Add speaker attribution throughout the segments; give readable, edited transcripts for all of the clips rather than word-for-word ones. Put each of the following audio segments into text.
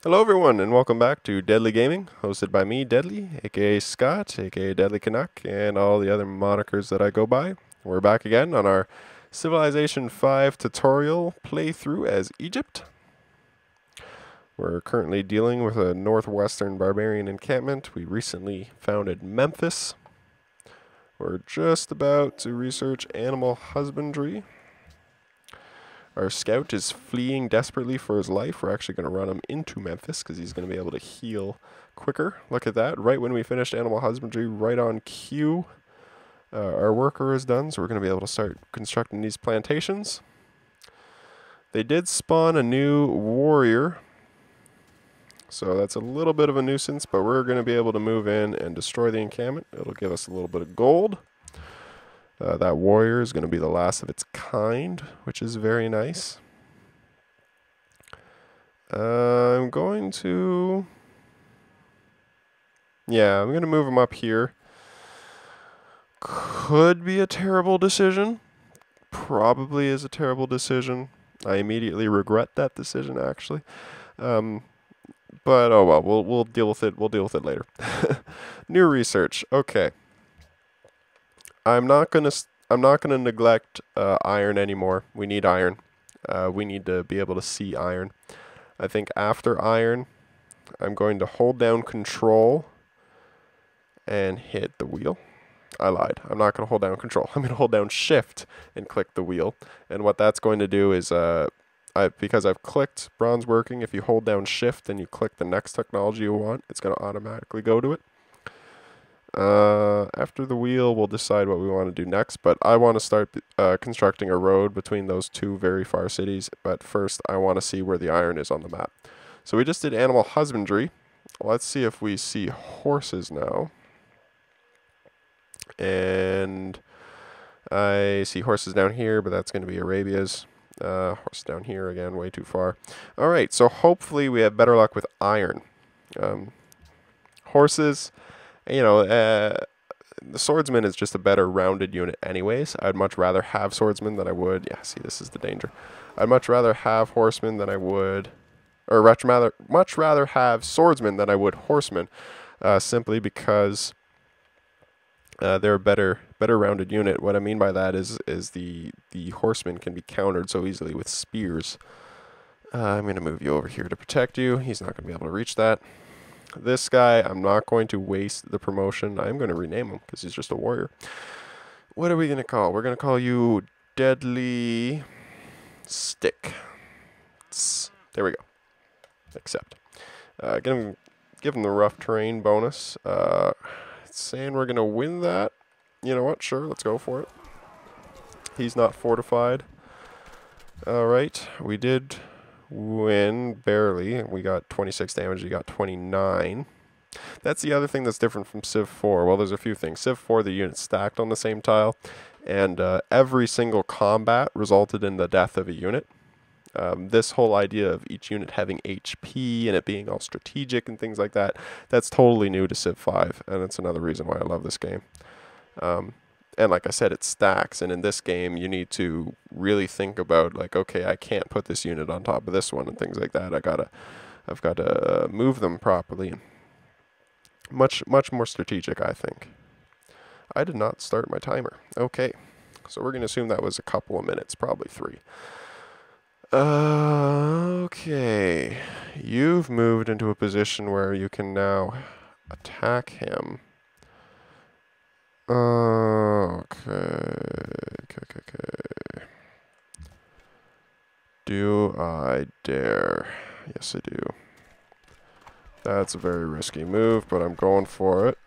Speaker 1: Hello everyone and welcome back to Deadly Gaming, hosted by me, Deadly, aka Scott, aka Deadly Canuck, and all the other monikers that I go by. We're back again on our Civilization 5 tutorial playthrough as Egypt. We're currently dealing with a northwestern barbarian encampment. We recently founded Memphis. We're just about to research animal husbandry. Our scout is fleeing desperately for his life. We're actually going to run him into Memphis because he's going to be able to heal quicker. Look at that. Right when we finished animal husbandry, right on cue, our worker is done. So we're going to be able to start constructing these plantations. They did spawn a new warrior. So that's a little bit of a nuisance, but we're going to be able to move in and destroy the encampment. It'll give us a little bit of gold. That warrior is going to be the last of its kind, which is very nice. I'm going to move him up here. Could be a terrible decision. Probably is a terrible decision. I immediately regret that decision, actually. But oh well, we'll deal with it. We'll deal with it later. New research. Okay. I'm not gonna neglect iron anymore. We need iron. We need to be able to see iron. I think after iron, I'm going to hold down control and hit the wheel. I lied. I'm not going to hold down control. I'm going to hold down shift and click the wheel. And what that's going to do is, because I've clicked bronze working, if you hold down shift and you click the next technology you want, it's going to automatically go to it. After the wheel, we'll decide what we want to do next, but I want to start constructing a road between those two very far cities, but first I want to see where the iron is on the map. So we just did animal husbandry. Let's see if we see horses now. And I see horses down here, but that's going to be Arabia's. Horse down here again, way too far. Alright, so hopefully we have better luck with iron. Horses... the swordsman is just a better rounded unit anyways. I'd much rather have swordsmen than I would... Yeah, see, this is the danger. I'd much rather have horsemen than I would... Or much rather have swordsmen than I would horsemen. Simply because they're a better rounded unit. What I mean by that is the horsemen can be countered so easily with spears. I'm going to move you over here to protect you. He's not going to be able to reach that. This guy, I'm not going to waste the promotion. I'm going to rename him because he's just a warrior. What are we going to call? We're going to call you Deadly Stick. There we go. Accept. Give him the rough terrain bonus. It's saying we're going to win that. You know what? Sure, let's go for it. He's not fortified. Alright, we did... win barely. We got 26 damage. You got 29. That's the other thing that's different from Civ 4. Well, there's a few things. Civ 4, the units stacked on the same tile, and every single combat resulted in the death of a unit. This whole idea of each unit having HP and it being all strategic and things like that, that's totally new to Civ 5, and it's another reason why I love this game. And like I said, it stacks, and in this game, you need to really think about, like, okay, I can't put this unit on top of this one and things like that. I've got to move them properly. Much more strategic, I think. I did not start my timer. Okay, so we're going to assume that was a couple of minutes, probably 3. Okay, you've moved into a position where you can now attack him. Okay. Do I dare? Yes, I do. That's a very risky move, but I'm going for it.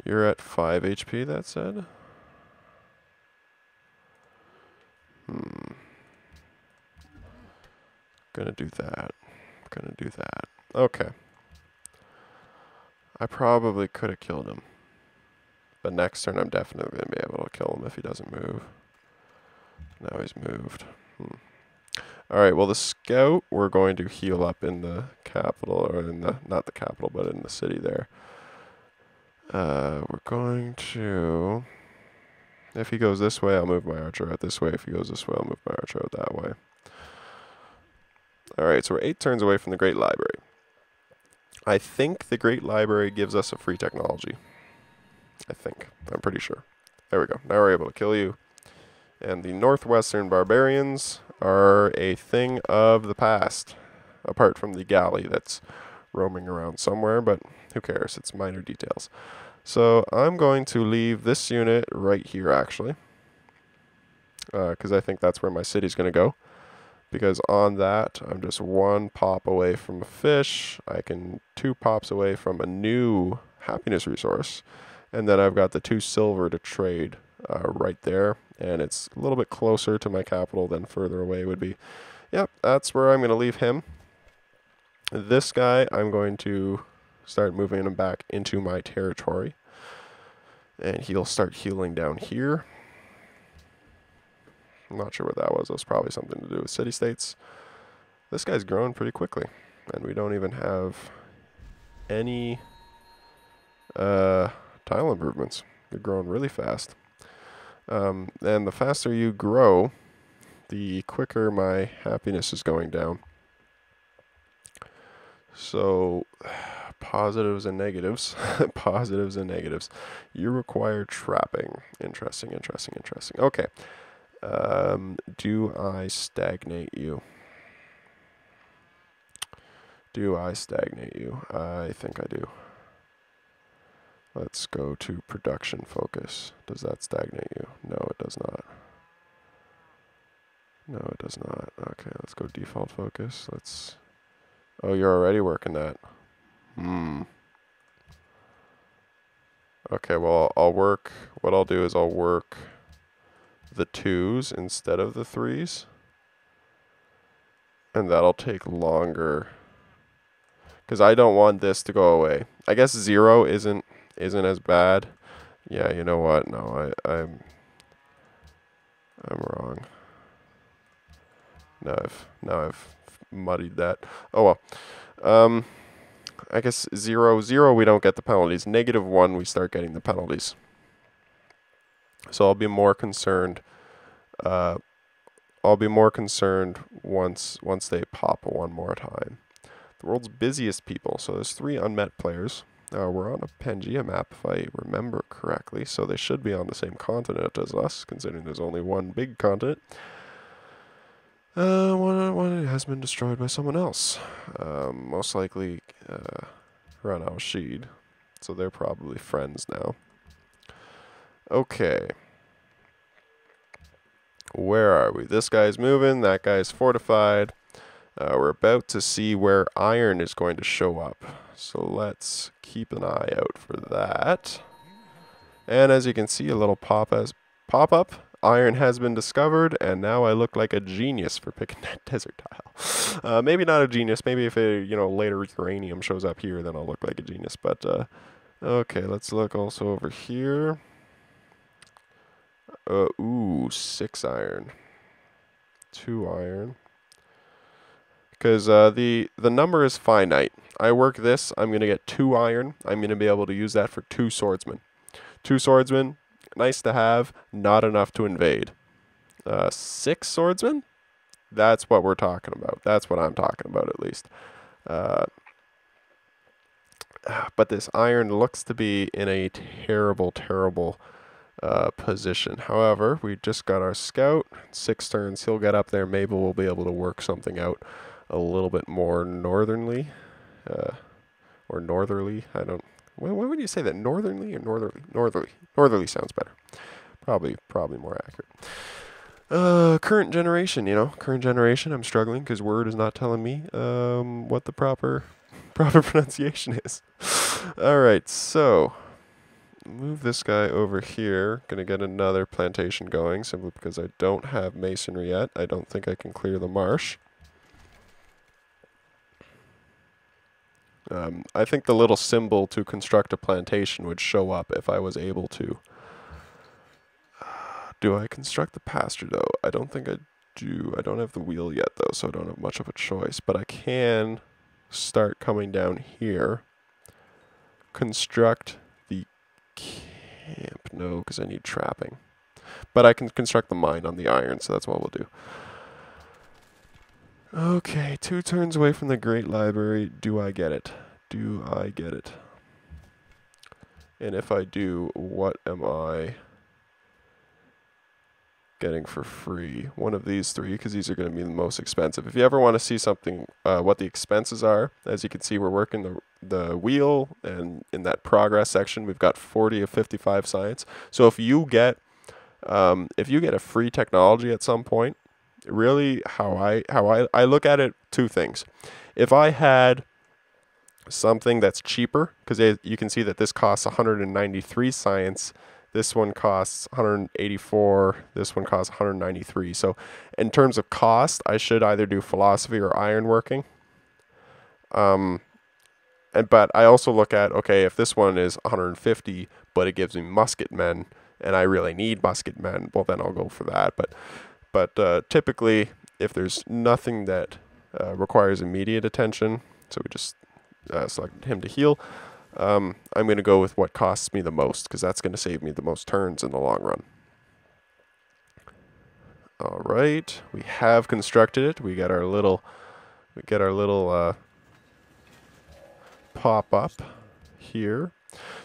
Speaker 1: You're at 5 HP, that said. Gonna do that. Okay. I probably could have killed him. But next turn I'm definitely going to be able to kill him if he doesn't move. Now he's moved. Alright, well the scout, we're going to heal up in the capital, or in the, not the capital, but in the city there. We're going to... If he goes this way, I'll move my archer out this way. If he goes this way, I'll move my archer out that way. Alright, so we're 8 turns away from the Great Library. I think the Great Library gives us a free technology. I think. I'm pretty sure. There we go. Now we're able to kill you. And the Northwestern Barbarians are a thing of the past. Apart from the galley that's roaming around somewhere, but who cares? It's minor details. So I'm going to leave this unit right here, actually. Because I think that's where my city's going to go. Because on that, I'm just 1 pop away from a fish. I can 2 pops away from a new happiness resource. And then I've got the 2 silver to trade right there. And it's a little bit closer to my capital than further away would be. Yep, that's where I'm going to leave him. This guy, I'm going to start moving him back into my territory. And he'll start healing down here. I'm not sure what that was. It was probably something to do with city-states. This guy's growing pretty quickly. And we don't even have any tile improvements. They're growing really fast. And the faster you grow, the quicker my happiness is going down. So, positives and negatives. Positives and negatives. You require trapping. Interesting, interesting, interesting. Okay. Do I stagnate you? Do I stagnate you? I think I do. Let's go to production focus. Does that stagnate you? No, it does not. No, it does not. Okay, let's go default focus. Let's... Oh, you're already working that. Okay, well, I'll work... What I'll do is I'll work the 2s instead of the 3s. And that'll take longer. Because I don't want this to go away. I guess 0 isn't as bad. Yeah, you know what? No, I'm wrong. Now I've muddied that. Oh well. I guess 0 we don't get the penalties. -1 we start getting the penalties. So I'll be more concerned. I'll be more concerned once they pop 1 more time. The world's busiest people. So there's 3 unmet players. We're on a Pangea map, if I remember correctly, so they should be on the same continent as us, considering there's only 1 big continent. One has been destroyed by someone else. Most likely Ran al-Shid, so they're probably friends now. Okay. Where are we? This guy's moving, that guy's fortified. We're about to see where iron is going to show up. So let's keep an eye out for that. And as you can see, a little pop-up. Iron has been discovered, and now I look like a genius for picking that desert tile. Maybe not a genius. Maybe if later uranium shows up here, then I'll look like a genius. But okay, let's look also over here. Ooh, 6 iron, 2 iron. Because the number is finite. I work this, I'm going to get 2 iron. I'm going to be able to use that for 2 swordsmen. 2 swordsmen, nice to have, not enough to invade. 6 swordsmen? That's what we're talking about. That's what I'm talking about, at least. But this iron looks to be in a terrible, terrible position. However, we just got our scout. 6 turns, he'll get up there. Maybe we'll be able to work something out a little bit more northernly, or northerly. I don't. Why would you say that? Northernly or northerly? Northerly. Northerly sounds better. Probably more accurate. Current generation. Current generation. I'm struggling because Word is not telling me what the proper pronunciation is. All right, so move this guy over here. Gonna get another plantation going simply because I don't have masonry yet. I don't think I can clear the marsh. I think the little symbol to construct a plantation would show up if I was able to. Do I construct the pasture, though? I don't think I do. I don't have the wheel yet, though, so I don't have much of a choice. But I can start coming down here, construct the No, because I need trapping. But I can construct the mine on the iron, so that's what we'll do. Okay, 2 turns away from the Great Library. Do I get it? Do I get it? And if I do, what am I getting for free? One of these 3, because these are going to be the most expensive. If you ever want to see something, what the expenses are, as you can see, we're working the wheel, and in that progress section, we've got 40 of 55 science. So if you get a free technology at some point, really how I look at it, 2 things. If I had something that's cheaper, because you can see that this costs 193 science, this one costs 184, this one costs 193. So in terms of cost, I should either do philosophy or ironworking. But I also look at, okay, if this one is 150, but it gives me musket men, and I really need musket men, well, then I'll go for that. But typically, if there's nothing that requires immediate attention, so we just select him to heal, I'm going to go with what costs me the most, because that's going to save me the most turns in the long run. All right, we have constructed it. We get our little pop up here.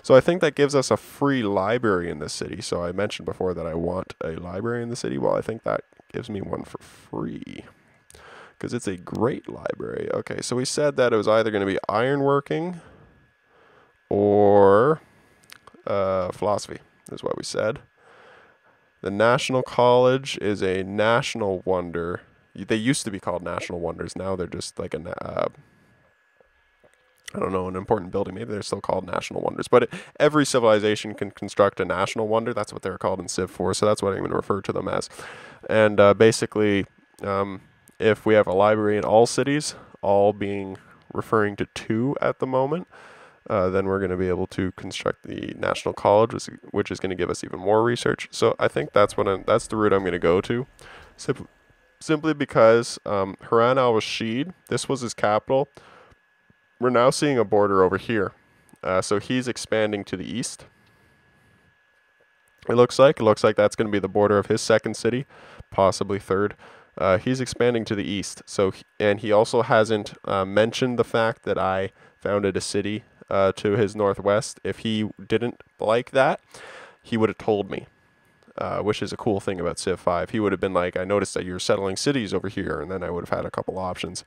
Speaker 1: So I think that gives us a free library in the city. So I mentioned before that I want a library in the city. Well, I think that gives me one for free, because it's a great library. Okay, so we said that it was either going to be ironworking or philosophy, is what we said. The National College is a national wonder. They used to be called national wonders. Now they're just like I don't know, an important building. Maybe they're still called national wonders. But every civilization can construct a national wonder. That's what they're called in Civ 4, so that's what I'm going to refer to them as. And basically, if we have a library in all cities, all being referring to 2 at the moment, then we're going to be able to construct the National College, which is going to give us even more research. So I think that's the route I'm going to go to, simply because Haran al-Rashid, this was his capital. We're now seeing a border over here. So he's expanding to the east. It looks like that's going to be the border of his second city, possibly third. He's expanding to the east. And he also hasn't mentioned the fact that I founded a city to his northwest. If he didn't like that, he would have told me, which is a cool thing about Civ 5. He would have been like, I noticed that you're settling cities over here, and then I would have had a couple options.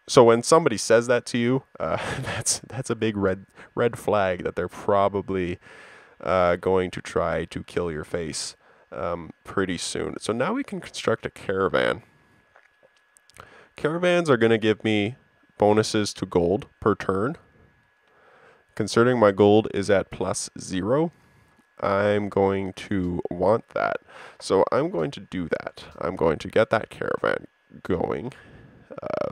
Speaker 1: So when somebody says that to you, that's a big red flag that they're probably going to try to kill your face pretty soon. So now we can construct a caravan. Caravans are going to give me bonuses to gold per turn. Considering my gold is at +0, I'm going to want that. So I'm going to do that. I'm going to get that caravan going.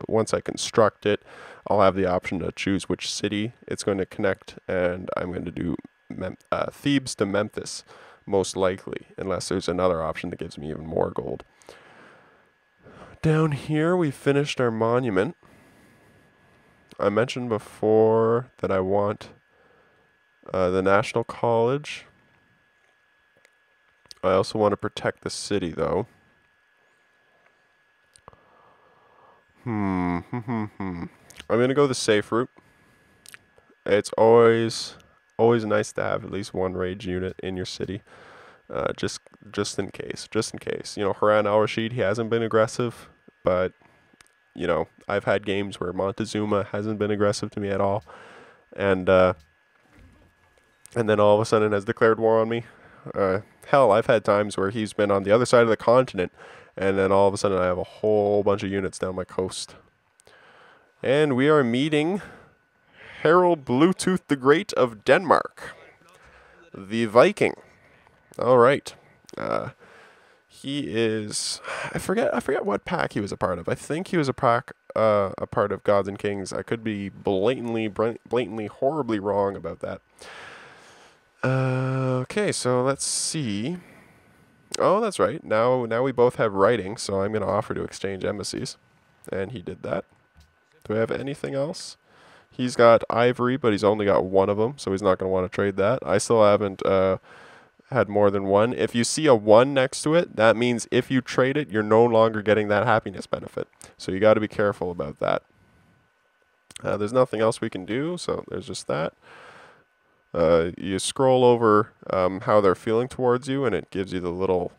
Speaker 1: Once I construct it, I'll have the option to choose which city it's going to connect, and I'm going to do Thebes to Memphis, most likely, unless there's another option that gives me even more gold. Down here, we finished our monument. I mentioned before that I want the National College. I also want to protect the city, though. I'm going to go the safe route. It's always nice to have at least one rage unit in your city, just in case. You know, Haran al-Rashid, he hasn't been aggressive, but you know, I've had games where Montezuma hasn't been aggressive to me at all, and then all of a sudden has declared war on me. Hell, I've had times where he's been on the other side of the continent, and then all of a sudden I have a whole bunch of units down my coast. And we are meeting Harold Bluetooth the Great of Denmark, the Viking. All right. He is, I forget what pack he was a part of. I think he was a part of Gods and Kings. I could be blatantly, horribly wrong about that. Okay, so let's see. Oh, that's right. Now we both have writing, so I'm going to offer to exchange embassies. And he did that. Do we have anything else? He's got ivory, but he's only got one of them, so he's not going to want to trade that. I still haven't had more than one. If you see a 1 next to it, that means if you trade it, you're no longer getting that happiness benefit. So you got to be careful about that. There's nothing else we can do, so there's just that. You scroll over how they're feeling towards you, and it gives you the little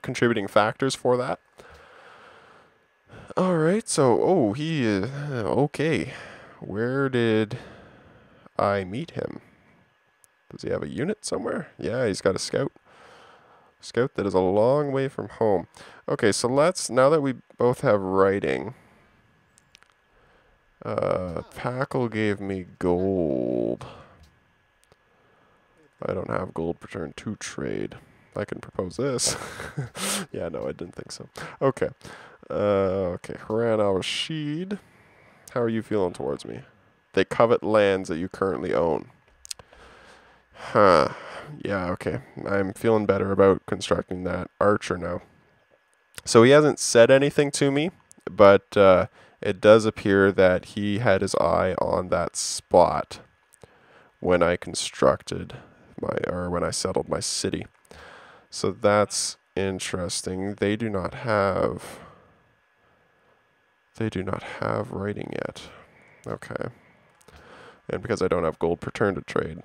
Speaker 1: contributing factors for that. Alright, so, oh, he is, okay. Where did I meet him? Does he have a unit somewhere? Yeah, he's got a scout. Scout that is a long way from home. Okay, so let's, now that we both have writing, Packle gave me gold. I don't have gold per turn to trade. I can propose this. Yeah, no, I didn't think so. Okay. Okay, Haran al-Rashid. How are you feeling towards me? They covet lands that you currently own. Huh. Yeah, okay. I'm feeling better about constructing that archer now. So he hasn't said anything to me, but it does appear that he had his eye on that spot when I constructed when I settled my city. So that's interesting. They do not have writing yet. Okay. And because I don't have gold per turn to trade,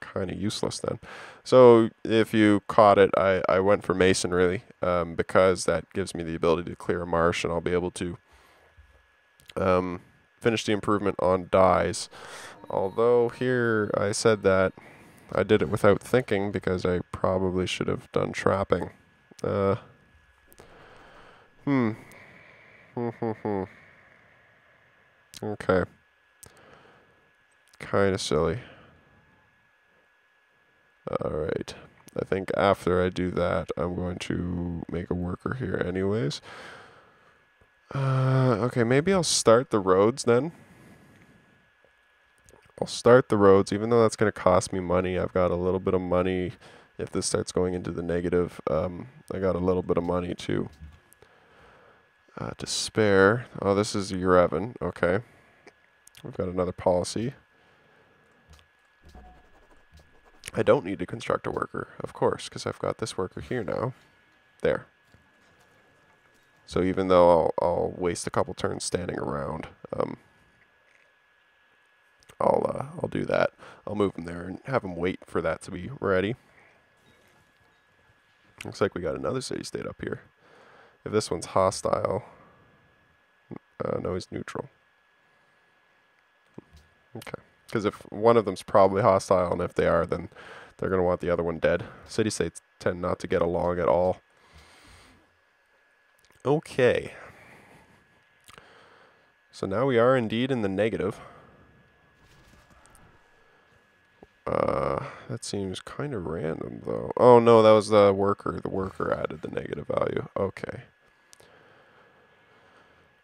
Speaker 1: kind of useless then. So if you caught it, I went for masonry because that gives me the ability to clear a marsh, and I'll be able to finish the improvement on dyes. Although here I said that I did it without thinking because I probably should have done trapping. Okay. Kind of silly. Alright. I think after I do that, I'm going to make a worker here anyways. Okay, maybe I'll start the roads then. I'll start the roads, even though that's going to cost me money. I've got a little bit of money. If this starts going into the negative, I got a little bit of money to spare. Oh, this is Yerevan. Okay. We've got another policy. I don't need to construct a worker, of course, because I've got this worker here now. There. So even though I'll waste a couple turns standing around, I'll do that. I'll move him there and have him wait for that to be ready. Looks like we got another city-state up here. If this one's hostile, no, he's neutral. Okay. Because if one of them's probably hostile, and if they are, then they're going to want the other one dead. City-states tend not to get along at all. Okay. So now we are indeed in the negative. That seems kind of random, though. Oh, no, that was the worker. The worker added the negative value. Okay.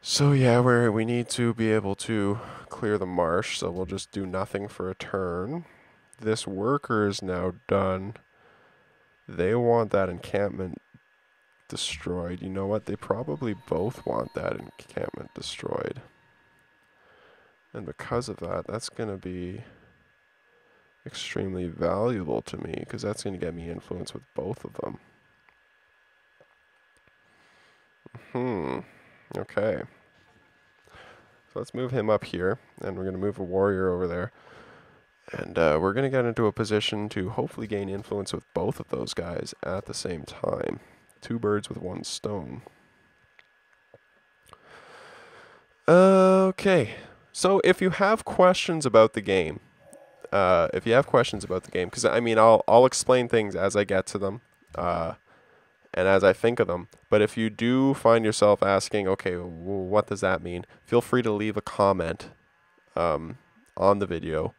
Speaker 1: So, yeah, we need to be able to clear the marsh, so we'll just do nothing for a turn. This worker is now done. They want that encampment destroyed. You know what? They probably both want that encampment destroyed. And because of that, that's going to be extremely valuable to me, because that's going to get me influence with both of them. Okay. So let's move him up here, and we're going to move a warrior over there. And we're going to get into a position to hopefully gain influence with both of those guys at the same time. 2 birds with 1 stone. Okay. So if you have questions about the game, because I mean, I'll explain things as I get to them, and as I think of them. But if you do find yourself asking, okay, well, what does that mean? Feel free to leave a comment on the video,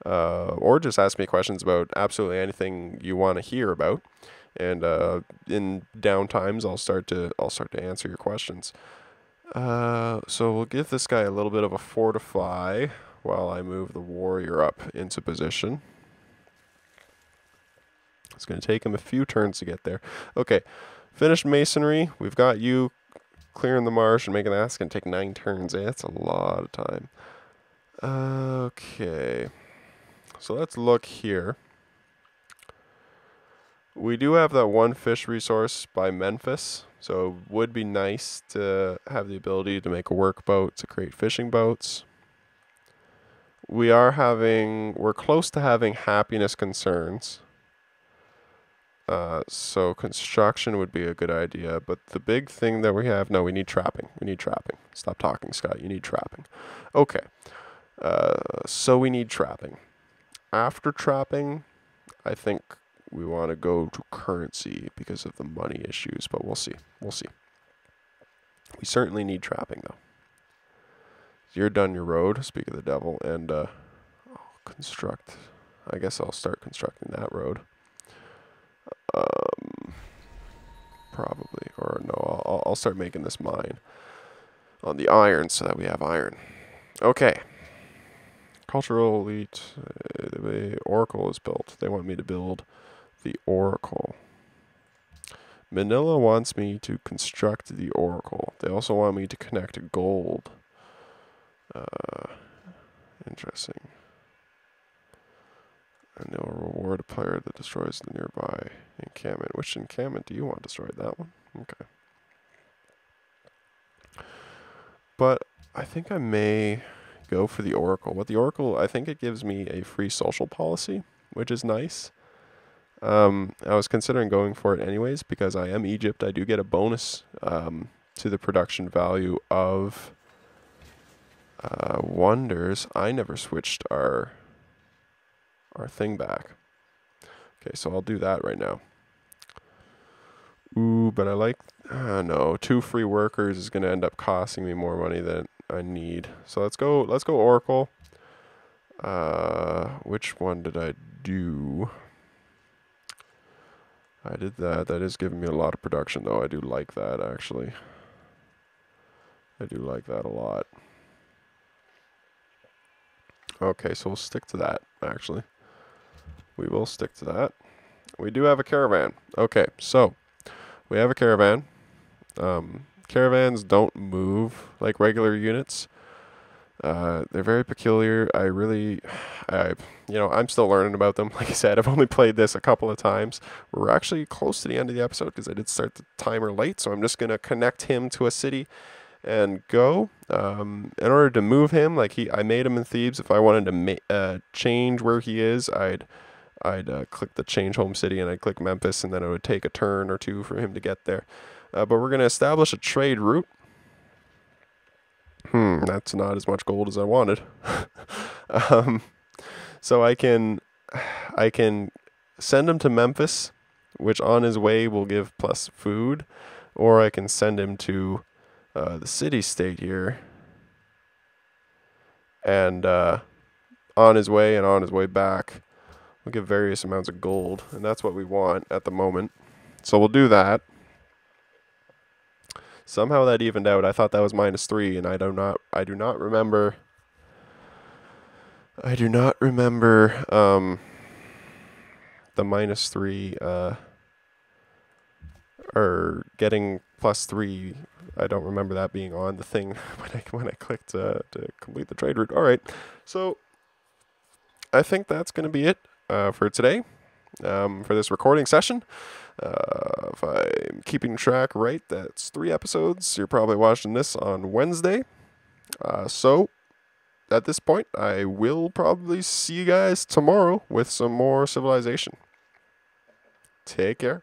Speaker 1: or just ask me questions about absolutely anything you want to hear about. And in down times, I'll start to answer your questions. So we'll give this guy a little bit of a fortify while I move the warrior up into position. It's going to take him a few turns to get there. Okay, finished masonry. We've got you clearing the marsh and making that's going to take 9 turns. That's a lot of time. Okay. So let's look here. We do have that one fish resource by Memphis, so it would be nice to have the ability to make a workboat to create fishing boats. We're close to having happiness concerns. So construction would be a good idea, but the big thing that we have, no, we need trapping. We need trapping. Stop talking, Scott. You need trapping. Okay. So we need trapping. After trapping, I think we want to go to currency because of the money issues, but we'll see. We'll see. We certainly need trapping, though. You're done your road, speak of the devil, and construct. I guess I'll start constructing that road. Probably, or no, I'll start making this mine on the iron so that we have iron. Okay. Cultural elite, the oracle is built. They want me to build the oracle. Manila wants me to construct the oracle. They also want me to connect gold. Interesting. And they'll reward a player that destroys the nearby encampment. Which encampment do you want destroyed? That one? Okay. But I think I may go for the oracle. With the oracle, I think it gives me a free social policy, which is nice. I was considering going for it anyways because I am Egypt. I do get a bonus to the production value of wonders. I never switched our thing back. Okay, so I'll do that right now. Ooh, but I like, no, 2 free workers is going to end up costing me more money than I need. So let's go Oracle. Which one did I do? I did that. That is giving me a lot of production, though. I do like that, actually. I do like that a lot. Okay, so we'll stick to that, actually. We will stick to that. We do have a caravan. Okay, so we have a caravan. Caravans don't move like regular units. They're very peculiar. I'm still learning about them. Like I said, I've only played this a couple of times. We're actually close to the end of the episode because I did start the timer late, so I'm just going to connect him to a city and go. In order to move him, I made him in Thebes. If I wanted to change where he is, I'd click the change home city and I'd click Memphis, and then it would take a turn or two for him to get there. But we're going to establish a trade route. That's not as much gold as I wanted. So I can send him to Memphis, which on his way will give plus food, or I can send him to the city-state here, and on his way and on his way back, we'll give various amounts of gold, and that's what we want at the moment. So we'll do that. Somehow that evened out. I thought that was -3, and I do not remember. I do not remember the -3 or getting +3. I don't remember that being on the thing when I clicked to complete the trade route. All right, so I think that's going to be it for today, for this recording session. If I'm keeping track right, that's 3 episodes. You're probably watching this on Wednesday. So at this point, I will probably see you guys tomorrow with some more Civilization. Take care.